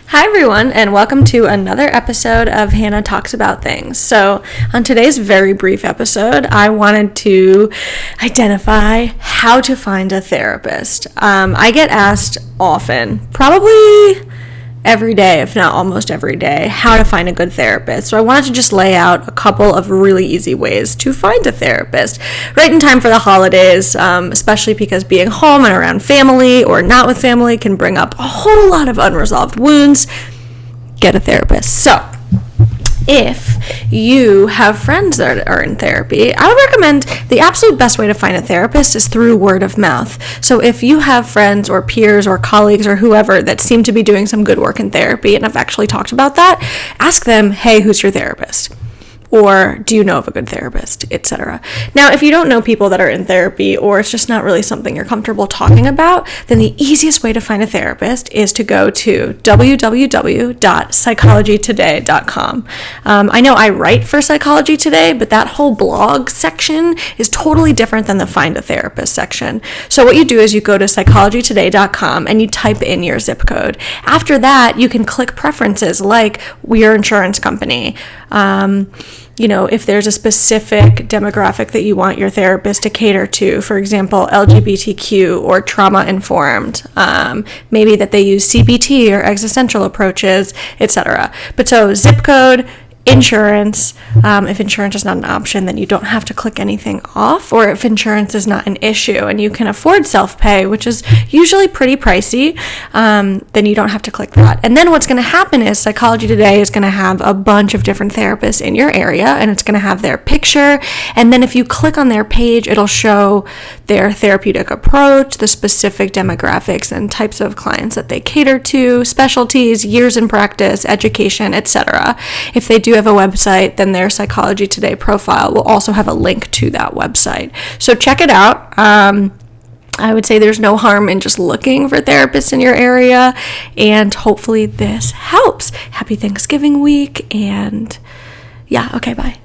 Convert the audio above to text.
Hi everyone, and welcome to another episode of Hannah Talks About Things. So on today's very brief episode, I wanted to identify how to find a therapist. I get asked often, probably every day, if not almost every day, how to find a good therapist. So I wanted to just lay out a couple of really easy ways to find a therapist right in time for the holidays, especially because being home and around family or not with family can bring up a whole lot of unresolved wounds. Get a therapist. So if you have friends that are in therapy, I would recommend the absolute best way to find a therapist is through word of mouth. So if you have friends or peers or colleagues or whoever that seem to be doing some good work in therapy and have actually talked about that, ask them, hey, who's your therapist? Or do you know of a good therapist, etc. Now, if you don't know people that are in therapy or it's just not really something you're comfortable talking about, then the easiest way to find a therapist is to go to www.psychologytoday.com. I know I write for Psychology Today, but that whole blog section is totally different than the Find a Therapist section. So what you do is you go to psychologytoday.com and you type in your zip code. After that, you can click preferences like your insurance company. If there's a specific demographic that you want your therapist to cater to, for example, LGBTQ or trauma-informed, maybe that they use CBT or existential approaches, etc. But so zip code, insurance, if insurance is not an option, then you don't have to click anything off, or if insurance is not an issue and you can afford self-pay, which is usually pretty pricey, then you don't have to click that. And then what's going to happen is Psychology Today is going to have a bunch of different therapists in your area, and it's going to have their picture, and then if you click on their page, it'll show their therapeutic approach, the specific demographics and types of clients that they cater to, specialties, years in practice, education, etc. If they do have a website, then their Psychology Today profile will also have a link to that website. So check it out. I would say there's no harm in just looking for therapists in your area, and hopefully this helps. Happy Thanksgiving week, and yeah, okay, bye.